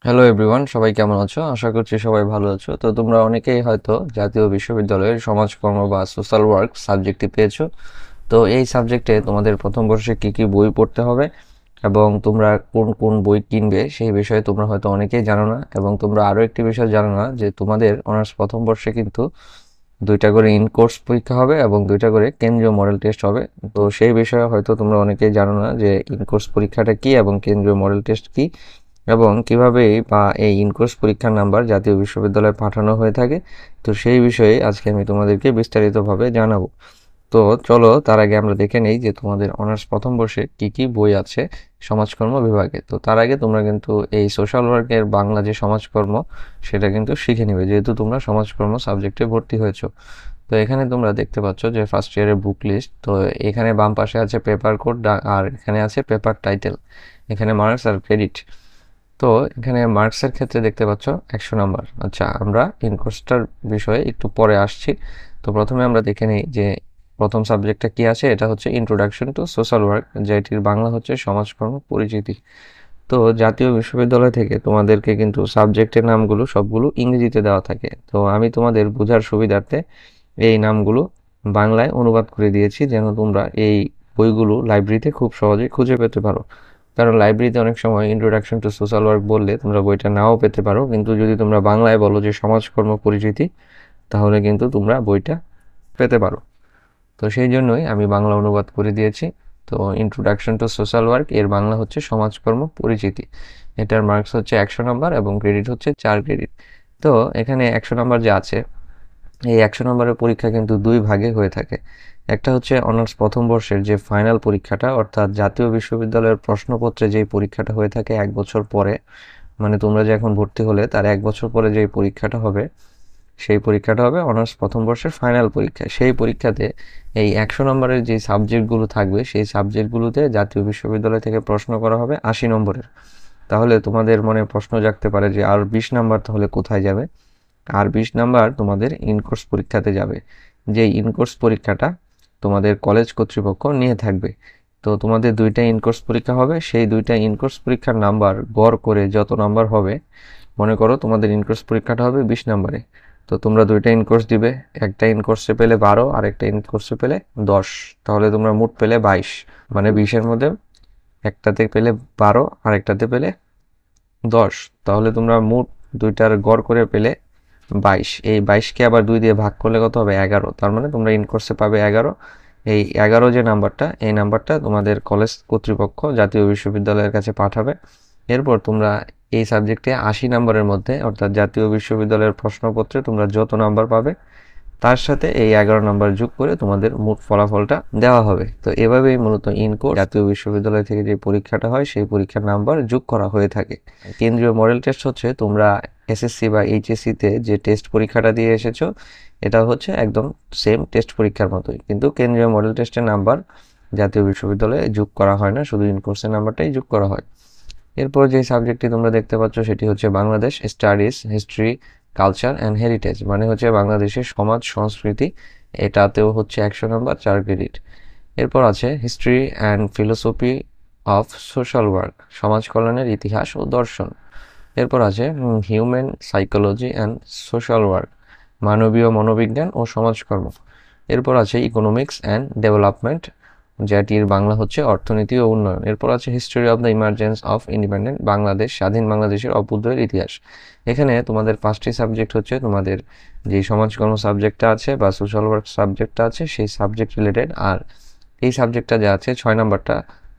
Hello everyone, সবাই কেমন আছো? আশা করছি সবাই ভালো আছো। তো তোমরা অনেকেই হয়তো জাতীয় বিশ্ববিদ্যালয়ের সমাজকর্ম বা সোশ্যাল ওয়ার্ক সাবজেক্টটি পেয়েছো। তো এই সাবজেক্টে তোমাদের প্রথম বর্ষে কি কি বই পড়তে হবে এবং তোমরা কোন কোন বই কিনবে সেই বিষয়ে তোমরা হয়তো অনেকেই জানো না। এবং তোমরা আরও একটি বিষয় জানো না যে তোমাদের অনার্স প্রথম বর্ষে কিন্তু দুইটা করে ইন কোর্স পরীক্ষা হবে এবং দুইটা করে কেন্দ্রীয় মডেল টেস্ট হবে। তো সেই বিষয়ে হয়তো তোমরা অনেকেই জানো না যে ইন কোর্স পরীক্ষাটা কি এবং কেন্দ্রীয় মডেল টেস্ট কি, এবং কিভাবে বা এই ইনকোর্স পরীক্ষার নাম্বার জাতীয় বিশ্ববিদ্যালয়ে পাঠানো হয়ে থাকে। তো সেই বিষয়ে আজকে আমি তোমাদেরকে বিস্তারিতভাবে জানাবো। তো চলো তার আগে আমরা দেখে নেই যে তোমাদের অনার্স প্রথম বর্ষে কি কি বই আছে সমাজকর্ম বিভাগে। তো তার আগে তোমরা কিন্তু এই সোশ্যাল ওয়ার্কের বাংলা যে সমাজকর্ম সেটা কিন্তু শিখে নিবে, যেহেতু তোমরা সমাজকর্ম সাবজেক্টে ভর্তি হয়েছো। তো এখানে তোমরা দেখতে পাচ্ছ যে ফার্স্ট ইয়ারের বুক লিস্ট। তো এখানে বাম পাশে আছে পেপার কোড আর এখানে আছে পেপার টাইটেল, এখানে মার্কস আর ক্রেডিট। তো এখানে মার্কসের ক্ষেত্রে দেখতে পাচ্ছ 100 নাম্বার। আচ্ছা, আমরা ইনকোর্সটার বিষয়ে একটু পরে আসছি। তো প্রথমে আমরা দেখে নিই যে প্রথম সাবজেক্টটা কি আছে। এটা হচ্ছে ইন্ট্রোডাকশন টু সোশ্যাল ওয়ার্ক, যেটির বাংলা হচ্ছে সমাজকর্ম পরিচিতি। তো জাতীয় বিশ্ববিদ্যালয় থেকে তোমাদেরকে কিন্তু সাবজেক্টের নামগুলো সবগুলো ইংরেজিতে দেওয়া থাকে। তো আমি তোমাদের বোঝার সুবিধার্থে এই নামগুলো বাংলায় অনুবাদ করে দিয়েছি, যেন তোমরা এই বইগুলো লাইব্রেরিতে খুব সহজে খুঁজে পেতে পারো। কারণ লাইব্রেরিতে অনেক সময় ইন্ট্রোডাকশন টু সোশ্যাল ওয়ার্ক বললে তোমরা বইটা নাও পেতে পারো, কিন্তু যদি তোমরা বাংলায় বলো যে সমাজকর্ম পরিচিতি, তাহলে কিন্তু তোমরা বইটা পেতে পারো। তো সেই জন্যই আমি বাংলা অনুবাদ করে দিয়েছি। তো ইন্ট্রোডাকশন টু সোশ্যাল ওয়ার্ক এর বাংলা হচ্ছে সমাজকর্ম পরিচিতি। এটার মার্কস হচ্ছে 100 নাম্বার এবং ক্রেডিট হচ্ছে 4 ক্রেডিট। তো এখানে 100 নাম্বার যে আছে, এই 100 নম্বরের পরীক্ষা কিন্তু দুই ভাগে হয়ে থাকে। একটা হচ্ছে অনার্স প্রথম বর্ষের যে ফাইনাল পরীক্ষাটা, অর্থাৎ জাতীয় বিশ্ববিদ্যালয়ের প্রশ্নপত্রে যেই পরীক্ষাটা হয়ে থাকে 1 বছর পরে, মানে তোমরা যে এখন ভর্তি হলে তার 1 বছর পরে যেই পরীক্ষাটা হবে, সেই পরীক্ষাটা হবে অনার্স প্রথম বর্ষের ফাইনাল পরীক্ষা। সেই পরীক্ষাতে এই 100 নম্বরের যে সাবজেক্টগুলো থাকবে সেই সাবজেক্টগুলোতে জাতীয় বিশ্ববিদ্যালয় থেকে প্রশ্ন করা হবে 80 নম্বরের। তাহলে তোমাদের মনে প্রশ্ন জাগতে পারে যে আর 20 নাম্বার তাহলে কোথায় যাবে? আর 20 নাম্বার তোমাদের ইনকোর্স পরীক্ষাতে যাবে, যে ইনকোর্স পরীক্ষাটা তোমাদের কলেজ কর্তৃপক্ষ নিয়ে থাকবে। তো তোমাদের দুইটা ইনকোর্স পরীক্ষা হবে, সেই দুইটা ইনকোর্স পরীক্ষার নাম্বার গড় করে যত নাম্বার হবে, মনে করো তোমাদের ইনকোর্স পরীক্ষাটা হবে 20 নাম্বারে। তো তোমরা দুইটা ইনকোর্স দিবে, একটা ইনকোর্সে পেলে 12 আর একটা ইনকোর্সে পেলে 10, তাহলে তোমরা মোট পেলে 22। মানে 20-এর মধ্যে একটাতে পেলে 12 আর একটাতে পেলে 10, তাহলে তোমরা মোট দুইটার গড় করে পেলে 22। এই 22কে আবার 2 দিয়ে ভাগ করলে কত হবে? 11। তার মানে তোমরা ইন কোর্সে পাবে 11। এই 11 যে নাম্বারটা, এই নাম্বারটা তোমাদের কলেজ কর্তৃপক্ষ জাতীয় বিশ্ববিদ্যালয়ের কাছে পাঠাবে। এরপর তোমরা এই সাবজেক্টে 80 নাম্বারের মধ্যে, অর্থাৎ জাতীয় বিশ্ববিদ্যালয়ের প্রশ্নপত্রে তোমরা যত নাম্বার পাবে তার সাথে এই 11 নাম্বার যোগ করে তোমাদের মোট ফলাফলটা দেওয়া হবে। তো এভাবেই মূলত ইনকোর্স জাতীয় বিশ্ববিদ্যালয় থেকে যে পরীক্ষাটা হয় সেই পরীক্ষার নাম্বার যোগ করা হয়ে থাকে। কেন্দ্রীয় মডেল টেস্ট হচ্ছে তোমরা এসএসসি বা এইচএসসিতে যে টেস্ট পরীক্ষাটা দিয়ে এসেছো, এটা হচ্ছে একদম সেম টেস্ট পরীক্ষার মতোই, কিন্তু কেন্দ্রীয় মডেল টেস্টের নাম্বার জাতীয় বিশ্ববিদ্যালয়ে যোগ করা হয় না, শুধু ইনকোর্সের নাম্বারটাই যোগ করা হয়। এরপর যে সাবজেক্টটি তোমরা দেখতে পাচ্ছ সেটি হচ্ছে Bangladesh studies history culture and heritage, মানে হচ্ছে বাংলাদেশের সমাজ সংস্কৃতি। এটাতেও হচ্ছে 100 নাম্বার, 4 ক্রেডিট। এরপর আছে history and philosophy of social work, সমাজ কল্যাণের ইতিহাস ও দর্শন। এরপর আছে human psychology and social work, মানবীয় মনোবিজ্ঞান ও সমাজকর্ম। এরপর আছে ইকোনমিক্স অ্যান্ড ডেভেলপমেন্ট, যেটির বাংলা হচ্ছে অর্থনীতি ও উন্নয়ন। এরপর আছে history of the emergence of independent Bangladesh, স্বাধীন বাংলাদেশের অভ্যুদয়ের ইতিহাস। এখানে তোমাদের 5টি সাবজেক্ট হচ্ছে তোমাদের যে সমাজকর্ম সাবজেক্টটা আছে বা সোশ্যাল ওয়ার্ক সাবজেক্টটা আছে সেই সাবজেক্ট রিলেটেড। আর এই সাবজেক্টটা যা আছে 6 নাম্বারটা,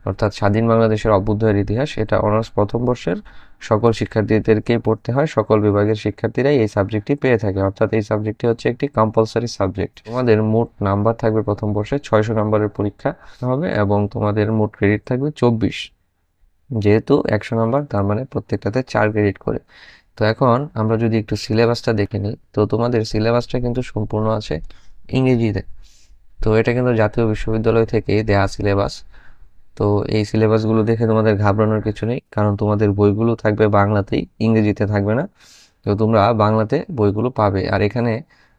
অর্থাৎ স্বাধীন বাংলাদেশের অভ্যুদয়ের ইতিহাস, এটা অনার্স প্রথম বর্ষের সকল শিক্ষার্থীদেরকেই পড়তে হয়। সকল বিভাগের শিক্ষার্থীরাই এই সাবজেক্টটি পেয়ে থাকে, অর্থাৎ এই সাবজেক্টটি হচ্ছে একটি কম্পালসারি সাবজেক্ট। তোমাদের মোট নাম্বার থাকবে প্রথম বর্ষে 600 নাম্বারের পরীক্ষা হবে এবং তোমাদের মোট ক্রেডিট থাকবে 24। যেহেতু 100 নাম্বার, তার মানে প্রত্যেকটাতে 4 ক্রেডিট করে। তো এখন আমরা যদি একটু সিলেবাসটা দেখে নিই, তো তোমাদের সিলেবাসটা কিন্তু সম্পূর্ণ আছে ইংরেজিতে। তো এটা কিন্তু জাতীয় বিশ্ববিদ্যালয় থেকে দেয়া সিলেবাস। তো এই সিলেবাসগুলো দেখে তোমাদের ঘাবড়ানোর কিছু নেই, কারণ তোমাদের বইগুলো থাকবে বাংলাতেই, ইংরেজিতে থাকবে না। তো তোমরা বাংলাতে বইগুলো পাবে। আর এখানে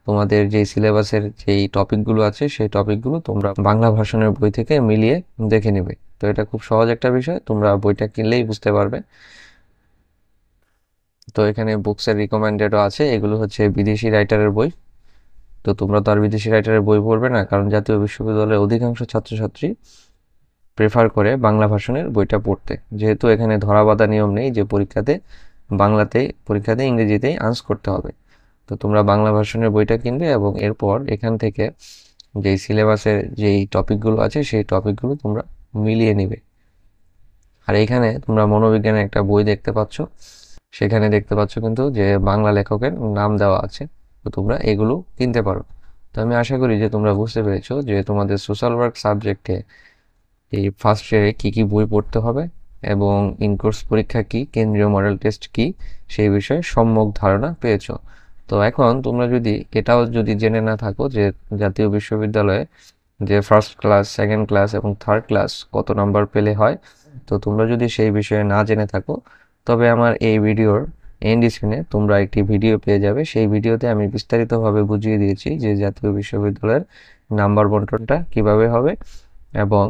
তোমাদের যেই সিলেবাসের যেই টপিকগুলো আছে সেই টপিকগুলো তোমরা বাংলা ভার্সনের বই থেকে মিলিয়ে দেখে নেবে। তো এটা খুব সহজ একটা বিষয়, তোমরা বইটা কিনলেই বুঝতে পারবে। তো এখানে বুকসের রিকমেন্ডেডও আছে, এগুলো হচ্ছে বিদেশি রাইটারের বই। তো তোমরা তো আর বিদেশি রাইটারের বই পড়বে না, কারণ জাতীয় বিশ্ববিদ্যালয়ের অধিকাংশ ছাত্রছাত্রী প্রেফার করে বাংলা ভার্সনের বইটা পড়তে, যেহেতু এখানে ধরাবাঁধা নিয়ম নেই যে পরীক্ষাতে ইংরেজিতেই আনসার করতে হবে। তো তোমরা বাংলা ভার্সনের বইটা কিনবে এবং এরপর এখান থেকে যেই সিলেবাসের যেই টপিকগুলো আছে সেই টপিকগুলো তোমরা মিলিয়ে নিবে। আর এখানে তোমরা মনোবিজ্ঞানের একটা বই দেখতে পাচ্ছ, সেখানে দেখতে পাচ্ছ কিন্তু যে বাংলা লেখকের নাম দেওয়া আছে। তো তোমরা এগুলো কিনতে পারো। তো আমি আশা করি যে তোমরা বুঝতে পেরেছো যে তোমাদের সোশ্যাল ওয়ার্ক সাবজেক্টে এই ফার্স্ট ইয়ারে কী কী বই পড়তে হবে এবং ইনকোর্স পরীক্ষা কি, কেন্দ্রীয় মডেল টেস্ট কি, সেই বিষয়ে সম্যক ধারণা পেয়েছো। তো এখন তোমরা এটাও যদি জেনে না থাকো যে জাতীয় বিশ্ববিদ্যালয়ে যে ফার্স্ট ক্লাস, সেকেন্ড ক্লাস এবং থার্ড ক্লাস কত নাম্বার পেলে হয়, তো তোমরা যদি সেই বিষয়ে না জেনে থাকো, তবে আমার এই ভিডিওর এন্ড স্ক্রিনে তোমরা একটি ভিডিও পেয়ে যাবে। সেই ভিডিওতে আমি বিস্তারিতভাবে বুঝিয়ে দিয়েছি যে জাতীয় বিশ্ববিদ্যালয়ের নাম্বার বন্টনটা কিভাবে হবে এবং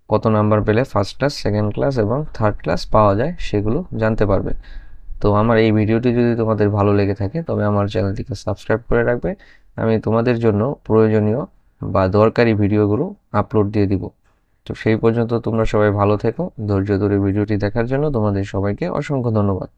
কত নাম্বার পেলে ফার্স্ট ক্লাস, সেকেন্ড ক্লাস এবং থার্ড ক্লাস পাওয়া যায় সেগুলো জানতে পারবে। তো আমার এই ভিডিওটি যদি তোমাদের ভালো লেগে থাকে তবে আমার চ্যানেলটিকে সাবস্ক্রাইব করে রাখবে। আমি তোমাদের জন্য প্রয়োজনীয় বা দরকারি ভিডিওগুলো আপলোড দিয়ে দিব। তো সেই পর্যন্ত তোমরা সবাই ভালো থেকো। ধৈর্য ধরে ভিডিওটি দেখার জন্য তোমাদের সবাইকে অসংখ্য ধন্যবাদ।